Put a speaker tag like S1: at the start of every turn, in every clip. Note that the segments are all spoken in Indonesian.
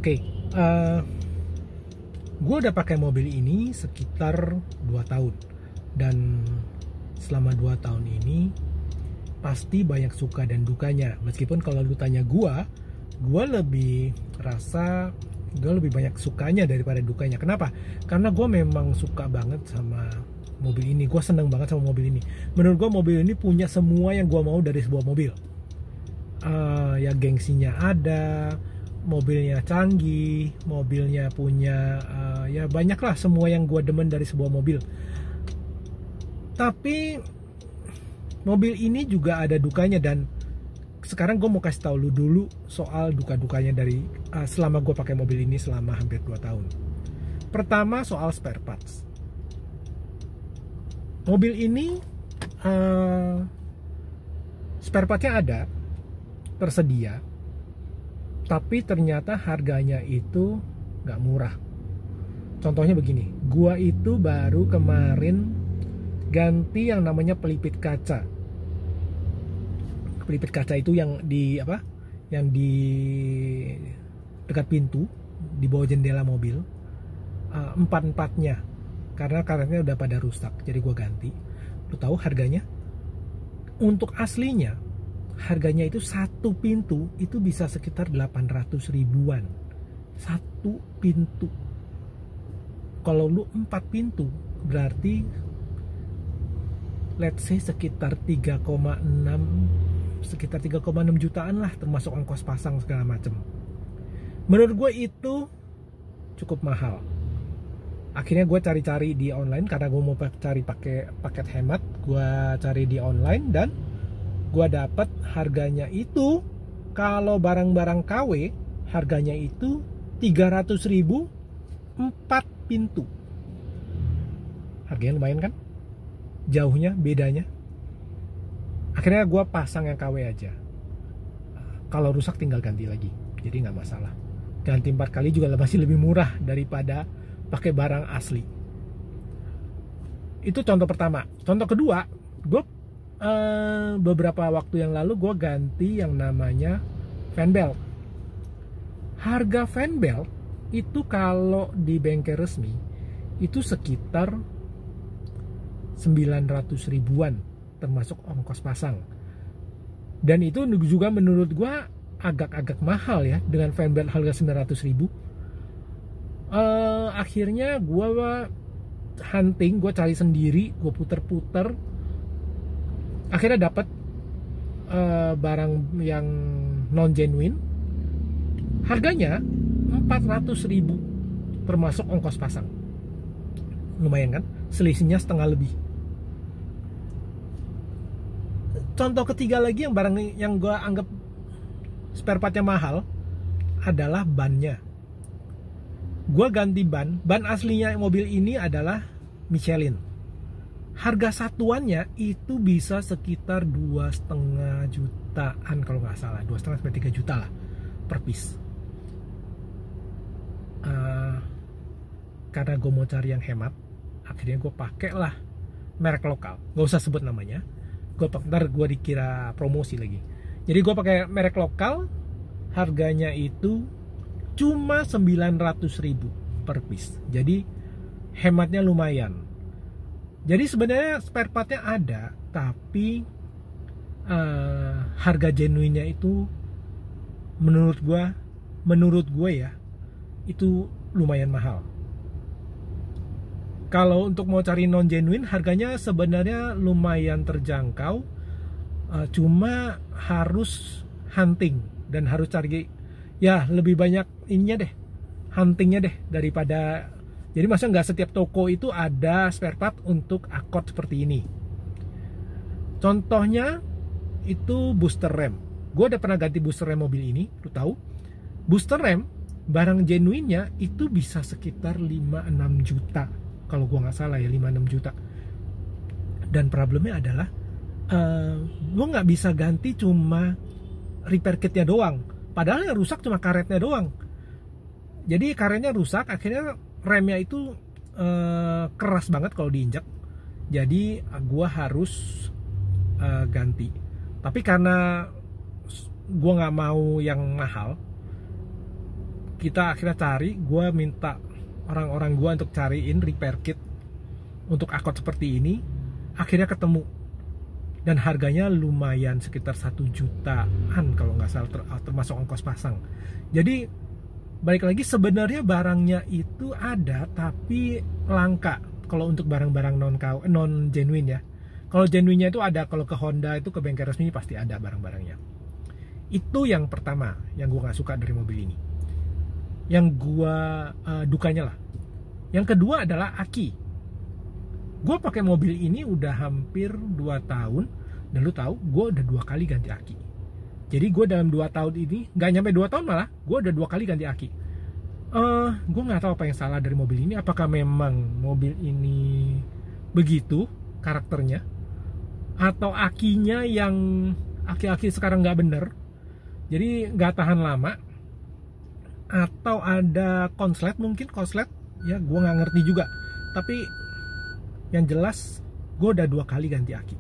S1: Oke, gue udah pakai mobil ini sekitar 2 tahun. Dan selama 2 tahun ini pasti banyak suka dan dukanya. Meskipun kalau lu tanya gue lebih rasa gue lebih banyak sukanya daripada dukanya. Kenapa? Karena gue memang suka banget sama mobil ini. Gue seneng banget sama mobil ini. Menurut gue mobil ini punya semua yang gue mau dari sebuah mobil. Ya gengsinya ada, mobilnya canggih, mobilnya punya ya banyak lah semua yang gue demen dari sebuah mobil. Tapi mobil ini juga ada dukanya, dan sekarang gue mau kasih tahu lu dulu soal duka-dukanya dari selama gue pakai mobil ini selama hampir 2 tahun. Pertama, soal spare parts. Mobil ini spare partsnya ada, tersedia, tapi ternyata harganya itu nggak murah. Contohnya begini, gua itu baru kemarin ganti yang namanya pelipit kaca. Pelipit kaca itu yang di apa? Yang di dekat pintu, di bawah jendela mobil, empat-empatnya, karena karetnya udah pada rusak, jadi gua ganti. Lu tahu harganya? Untuk aslinya harganya itu satu pintu itu bisa sekitar 800 ribuan. Satu pintu. Kalau lu 4 pintu berarti let's say sekitar 3,6 jutaan lah, termasuk ongkos pasang segala macem. Menurut gue itu cukup mahal. Akhirnya gue cari-cari di online karena gue mau cari pakai paket hemat. Gue cari di online dan gue dapat harganya itu, kalau barang-barang KW harganya itu 300 ribu 4 pintu. Harganya lumayan kan? Jauhnya, bedanya. Akhirnya gue pasang yang KW aja. Kalau rusak tinggal ganti lagi, jadi nggak masalah. Ganti 4 kali juga masih lebih murah daripada pakai barang asli. Itu contoh pertama. Contoh kedua, gue beberapa waktu yang lalu gue ganti yang namanya fan belt. Harga fan belt itu kalau di bengkel resmi itu sekitar 900 ribuan termasuk ongkos pasang. Dan itu juga menurut gue agak-agak mahal ya, dengan fan belt harga 900 ribu. Akhirnya gue hunting, gue cari sendiri, gue puter-puter. Akhirnya dapat barang yang non genuine, harganya 400 ribu termasuk ongkos pasang. Lumayan kan, selisihnya setengah lebih. Contoh ketiga lagi yang barang yang gue anggap spare partnya mahal adalah bannya. Gue ganti ban aslinya mobil ini adalah Michelin. Harga satuannya itu bisa sekitar 2,5 jutaan kalau nggak salah, 2,5 sampai 3 juta lah per piece. Karena gue mau cari yang hemat, akhirnya gue pakai lah merek lokal, nggak usah sebut namanya. Ntar gue dikira promosi lagi. Jadi gue pakai merek lokal, harganya itu cuma 900 ribu per piece. Jadi hematnya lumayan. Jadi sebenarnya spare partnya ada, tapi harga genuinnya itu menurut gue ya itu lumayan mahal. Kalau untuk mau cari non genuine harganya sebenarnya lumayan terjangkau, cuma harus hunting dan harus cari ya lebih banyak ininya deh, huntingnya deh, daripada. Jadi masa nggak setiap toko itu ada spare part untuk akord seperti ini. Contohnya itu booster rem. Gue udah pernah ganti booster rem mobil ini, lu tahu? Booster rem barang genuinnya itu bisa sekitar 5-6 juta. Kalau gue nggak salah ya, 5-6 juta. Dan problemnya adalah gue nggak bisa ganti cuma repair kitnya doang. Padahal yang rusak cuma karetnya doang. Jadi karetnya rusak, akhirnya remnya itu keras banget kalau diinjak. Jadi gue harus ganti. Tapi karena gue nggak mau yang mahal, kita akhirnya cari, gue minta orang-orang gue untuk cariin repair kit untuk Accord seperti ini. Akhirnya ketemu, dan harganya lumayan, sekitar 1 jutaan kalau nggak salah, termasuk ongkos pasang. Jadi balik lagi, sebenarnya barangnya itu ada tapi langka kalau untuk barang-barang non genuine ya. Kalau genuine-nya itu ada, kalau ke Honda itu, ke bengkel resmi pasti ada barang-barangnya. Itu yang pertama yang gue nggak suka dari mobil ini, yang gue dukanya lah. Yang kedua adalah aki. Gue pakai mobil ini udah hampir 2 tahun, dan lu tahu gue udah 2 kali ganti aki. Jadi gue dalam 2 tahun ini, nggak nyampe 2 tahun malah, gue udah 2 kali ganti aki. Gue nggak tahu apa yang salah dari mobil ini. Apakah memang mobil ini begitu karakternya, atau akinya yang aki-aki sekarang nggak bener, jadi nggak tahan lama, atau ada konslet, mungkin konslet ya, gue nggak ngerti juga. Tapi yang jelas gue udah 2 kali ganti aki.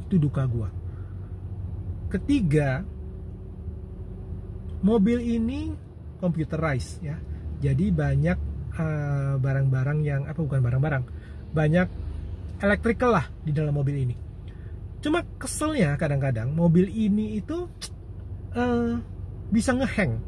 S1: Itu duka gue. Ketiga, mobil ini computerized ya, jadi banyak barang-barang yang bukan barang-barang, banyak electrical lah di dalam mobil ini. Cuma keselnya kadang-kadang mobil ini itu bisa ngehang.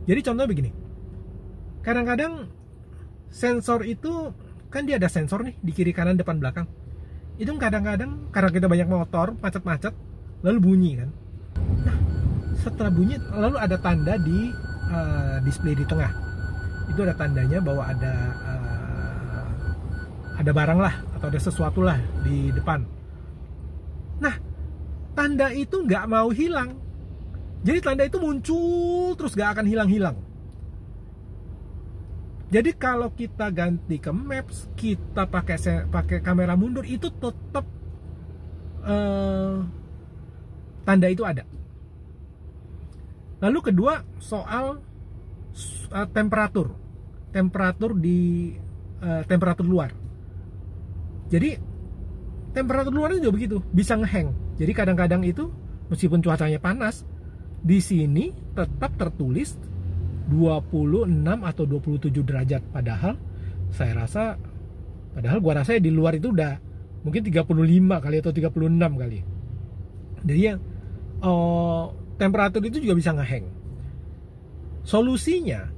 S1: Jadi contohnya begini, kadang-kadang sensor itu kan dia ada sensor nih di kiri kanan depan belakang. Itu kadang-kadang karena kita banyak motor macet-macet, lalu bunyi kan. Nah, setelah bunyi lalu ada tanda di display di tengah. Itu ada tandanya bahwa ada barang lah, atau ada sesuatu lah di depan. Nah, tanda itu nggak mau hilang. Jadi tanda itu muncul terus gak akan hilang-hilang. Jadi kalau kita ganti ke Maps, kita pakai kamera mundur, itu tetap tanda itu ada. Lalu kedua, soal temperatur di temperatur luar. Jadi temperatur luarnya juga begitu, bisa ngehang. Jadi kadang-kadang itu meskipun cuacanya panas, di sini tetap tertulis 26 atau 27 derajat, padahal gua rasa di luar itu udah mungkin 35 kali atau 36 kali. Jadi ya temperatur itu juga bisa ngehang. Solusinya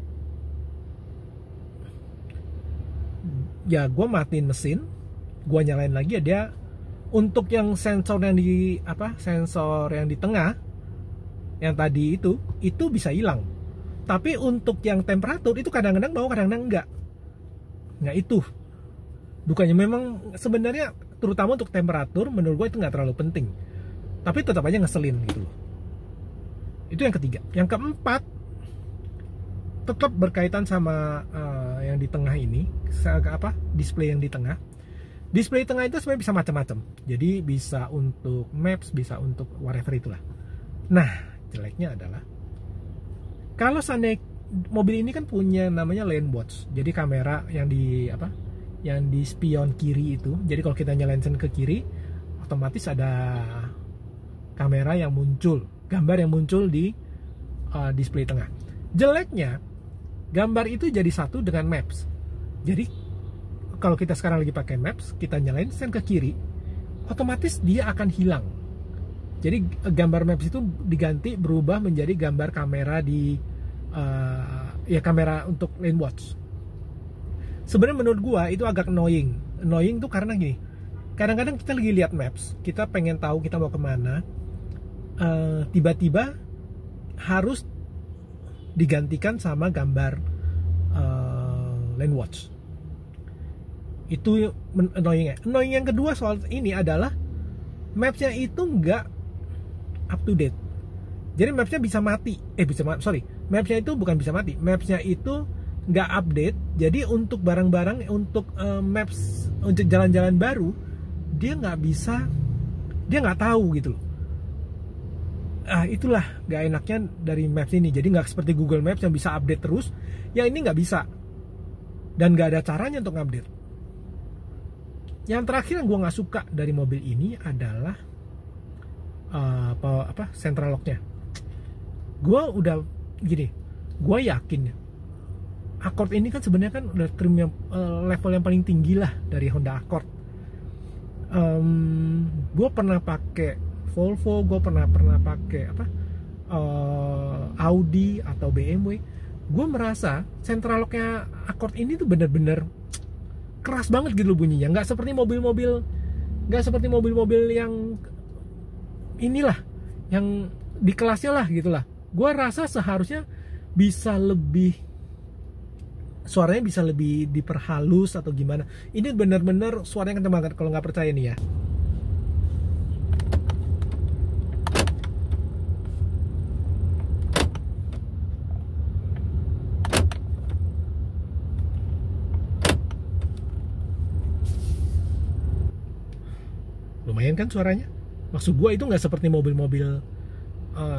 S1: ya gua matiin mesin, gua nyalain lagi ya. Dia untuk yang sensor yang di tengah yang tadi itu bisa hilang. Tapi untuk yang temperatur itu kadang-kadang mau, kadang-kadang enggak. Nah itu dukanya. Memang sebenarnya terutama untuk temperatur menurut gue itu nggak terlalu penting, tapi tetap aja ngeselin gitu loh. Itu yang ketiga. Yang keempat, tetap berkaitan sama yang di tengah ini, display yang di tengah. Display tengah itu sebenarnya bisa macam-macam. Jadi bisa untuk Maps, bisa untuk whatever itulah. Nah, jeleknya adalah kalau seandainya mobil ini kan punya namanya lane watch. Jadi kamera yang di spion kiri itu. Jadi kalau kita nyalain sen ke kiri, otomatis ada kamera yang muncul, gambar yang muncul di display tengah. Jeleknya, gambar itu jadi satu dengan Maps. Jadi kalau kita sekarang lagi pakai Maps, kita nyalain sen ke kiri, otomatis dia akan hilang. Jadi gambar Maps itu diganti, berubah menjadi gambar kamera di kamera untuk lane watch. Sebenarnya menurut gua itu agak annoying. Annoying tuh karena gini, kadang-kadang kita lagi lihat Maps, kita pengen tahu kita mau kemana, tiba-tiba harus digantikan sama gambar lane watch. Itu annoying. Annoying yang kedua soal ini adalah Maps-nya itu nggak up to date. Jadi Maps-nya bisa mati. Maps-nya itu bukan bisa mati. Maps-nya itu nggak update. Jadi untuk barang-barang, untuk Maps, untuk jalan-jalan baru, dia nggak bisa, dia nggak tahu gitu loh. Itulah nggak enaknya dari Maps ini. Jadi nggak seperti Google Maps yang bisa update terus. Yang ini nggak bisa. Dan nggak ada caranya untuk update. Yang terakhir yang gue nggak suka dari mobil ini adalah central lock-nya. Gue udah gini, gue yakin Accord ini kan sebenarnya kan udah trim yang level yang paling tinggi lah dari Honda Accord. Gue pernah pakai Volvo, gue pernah pakai Audi atau BMW. Gue merasa central locknya Accord ini tuh bener-bener keras banget gitu bunyinya, nggak seperti mobil-mobil yang inilah, yang di kelasnya lah gitulah. Gue rasa seharusnya bisa lebih, suaranya bisa lebih diperhalus atau gimana. Ini bener-bener suaranya kenceng banget. Kalau nggak percaya nih ya, lumayan kan suaranya. Maksud gue itu nggak seperti mobil-mobil,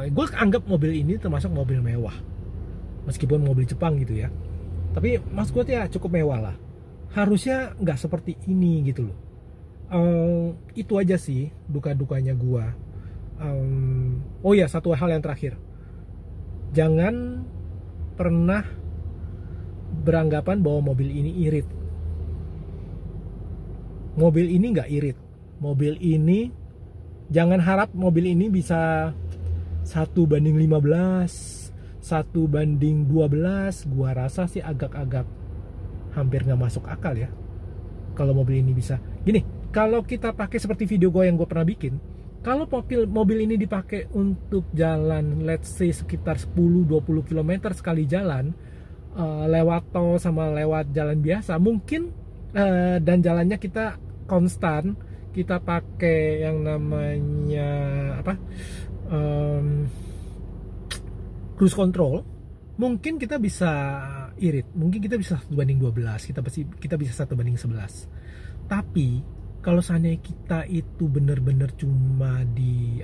S1: gue anggap mobil ini termasuk mobil mewah, meskipun mobil Jepang gitu ya, tapi maksud gue ya cukup mewah lah. Harusnya nggak seperti ini gitu loh. Itu aja sih duka-dukanya gue. Oh ya, satu hal yang terakhir, jangan pernah beranggapan bahwa mobil ini irit. Mobil ini nggak irit. Mobil ini, jangan harap mobil ini bisa 1:15, 1:12. Gua rasa sih agak-agak hampir nggak masuk akal ya kalau mobil ini bisa gini. Kalau kita pakai seperti video gue yang gue pernah bikin, kalau mobil ini dipakai untuk jalan let's say sekitar 10-20 km sekali jalan, lewat tol sama lewat jalan biasa mungkin, dan jalannya kita konstan, kita pakai yang namanya cruise control, mungkin kita bisa irit, mungkin kita bisa 1:12, kita bisa 1:11. Tapi kalau seandainya kita itu bener-bener cuma di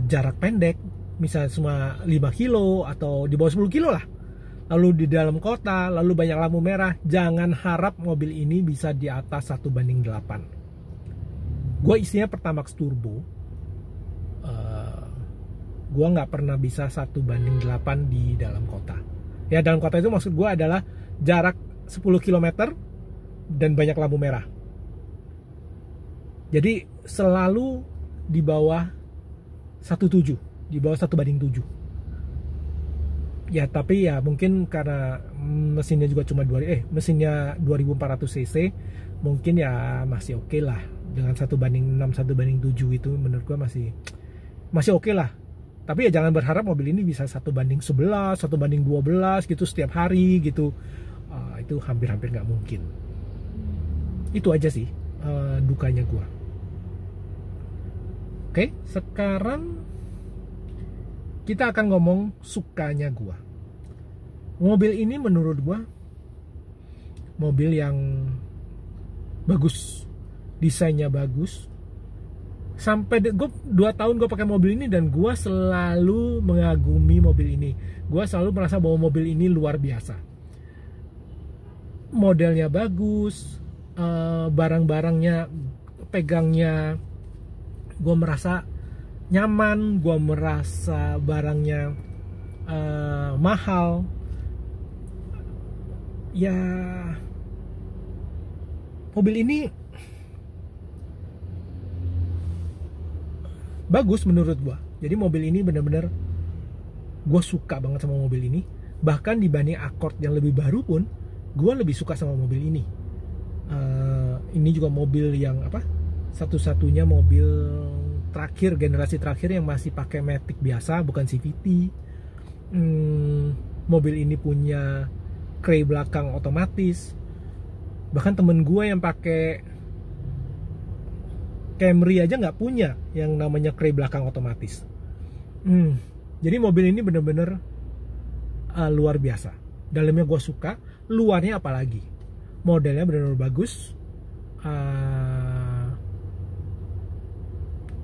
S1: jarak pendek, misalnya cuma 5 kilo atau di bawah 10 kilo lah, lalu di dalam kota, lalu banyak lampu merah, jangan harap mobil ini bisa di atas 1:8. Gue isinya Pertamax Turbo, gue nggak pernah bisa 1:8 di dalam kota. Ya dalam kota itu maksud gue adalah jarak 10 km dan banyak lampu merah. Jadi selalu di bawah 1,7, di bawah 1:7. Ya tapi ya mungkin karena mesinnya juga cuma mesinnya 2400 cc, mungkin ya masih oke lah. Dengan 1:6, 1:7 itu menurut gua masih oke lah. Tapi ya jangan berharap mobil ini bisa 1:11, 1:12 gitu setiap hari gitu. Itu hampir-hampir nggak mungkin. Itu aja sih dukanya gua. Oke, sekarang kita akan ngomong sukanya gua. Mobil ini menurut gua mobil yang bagus, desainnya bagus. Sampai gue 2 tahun gue pakai mobil ini dan gue selalu mengagumi mobil ini. Gue selalu merasa bahwa mobil ini luar biasa. Modelnya bagus, barang-barangnya, pegangnya, gue merasa nyaman, gue merasa barangnya mahal. Ya, mobil ini bagus menurut gua. Jadi mobil ini bener-bener gua suka banget sama mobil ini. Bahkan dibanding Accord yang lebih baru pun, gua lebih suka sama mobil ini. Ini juga mobil yang satu-satunya mobil terakhir, generasi terakhir yang masih pakai Matic biasa, bukan CVT. Mobil ini punya kray belakang otomatis. Bahkan temen gua yang pakai Camry aja nggak punya yang namanya kray belakang otomatis. Jadi mobil ini bener-bener luar biasa. Dalamnya gue suka, luarnya apalagi. Modelnya bener-bener bagus,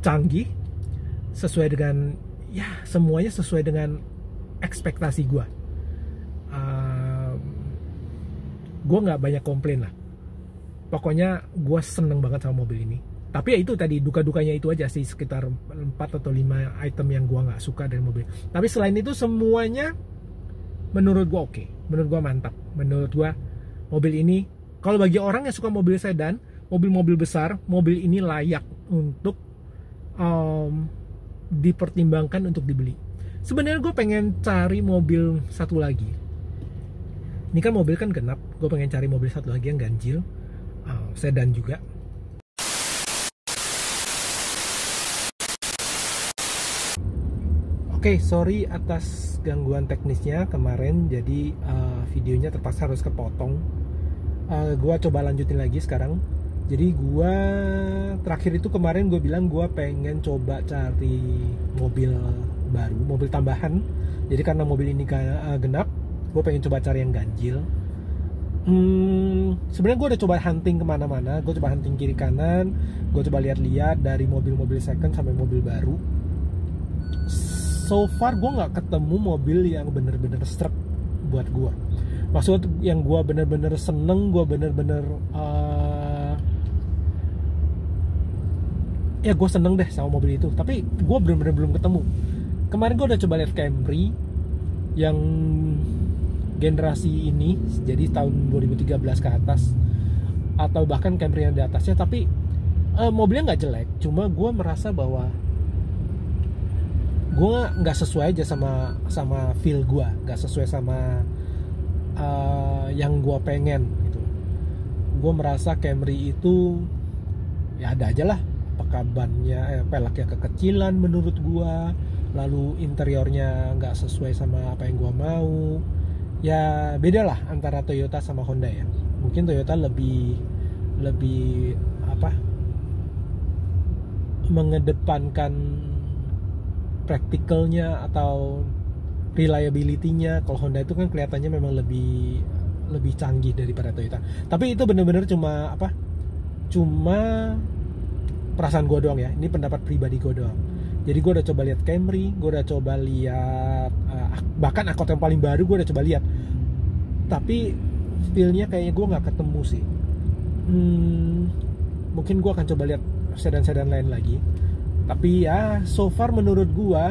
S1: canggih, sesuai dengan semuanya sesuai dengan ekspektasi gue. Gue nggak banyak komplain lah. Pokoknya gue seneng banget sama mobil ini. Tapi ya itu tadi, duka-dukanya itu aja sih, sekitar 4 atau 5 item yang gua nggak suka dari mobil. Tapi selain itu semuanya menurut gue oke. Menurut gue mantap. Menurut gue mobil ini, kalau bagi orang yang suka mobil sedan, mobil-mobil besar, mobil ini layak untuk dipertimbangkan untuk dibeli. Sebenarnya gue pengen cari mobil satu lagi. Ini kan mobil kan genap, gue pengen cari mobil satu lagi yang ganjil, sedan juga. Oke, sorry atas gangguan teknisnya kemarin, jadi videonya terpaksa harus kepotong. Gue coba lanjutin lagi sekarang. Jadi gue terakhir itu kemarin gue bilang gue pengen coba cari mobil baru, mobil tambahan. Jadi karena mobil ini genap, gue pengen coba cari yang ganjil. Sebenarnya gue udah coba hunting kemana-mana, gue coba hunting kiri kanan, gue coba lihat-lihat dari mobil-mobil second sampai mobil baru. So far gue nggak ketemu mobil yang bener-bener strek buat gue. Maksud yang gue bener-bener seneng, gue bener-bener ya gue seneng deh sama mobil itu. Tapi gue bener-bener belum ketemu. Kemarin gue udah coba lihat Camry yang generasi ini, jadi tahun 2013 ke atas, atau bahkan Camry yang di atasnya. Tapi mobilnya nggak jelek, cuma gue merasa bahwa gue nggak sesuai aja sama feel gue, nggak sesuai sama yang gue pengen gitu. Gue merasa Camry itu ya ada aja lah, apakah bannya peleknya kekecilan menurut gue, lalu interiornya nggak sesuai sama apa yang gue mau. Ya beda lah antara Toyota sama Honda ya. Mungkin Toyota lebih apa, mengedepankan practicalnya atau reliability-nya. Kalau Honda itu kan kelihatannya memang lebih canggih daripada Toyota. Tapi itu bener-bener cuma perasaan gue doang ya. Ini pendapat pribadi gue doang. Jadi gue udah coba lihat Camry, gue udah coba lihat bahkan Accord yang paling baru gue udah coba lihat. Tapi feel-nya kayaknya gue nggak ketemu sih. Mungkin gue akan coba lihat sedan-sedan lain lagi. Tapi ya so far menurut gue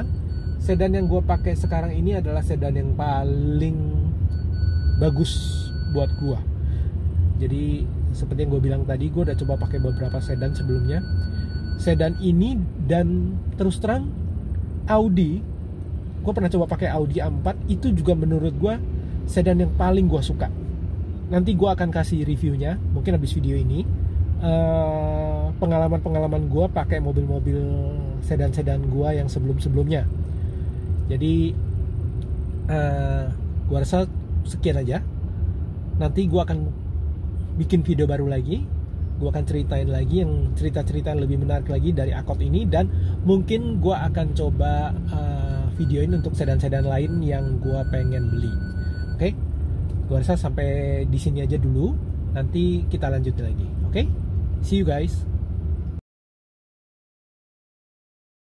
S1: sedan yang gue pakai sekarang ini adalah sedan yang paling bagus buat gue. Jadi seperti yang gue bilang tadi, gue udah coba pakai beberapa sedan sebelumnya. Sedan ini dan terus terang Audi, gue pernah coba pakai Audi A4, itu juga menurut gue sedan yang paling gue suka. Nanti gue akan kasih reviewnya mungkin habis video ini, pengalaman gue pakai mobil-mobil sedan-sedan gue yang sebelum-sebelumnya. Jadi gue rasa sekian aja. Nanti gue akan bikin video baru lagi, gue akan ceritain lagi yang cerita-cerita yang lebih menarik lagi dari Accord ini, dan mungkin gue akan coba videoin untuk sedan-sedan lain yang gue pengen beli. Oke? Gue rasa sampai di sini aja dulu. Nanti kita lanjutin lagi. Oke? See you guys.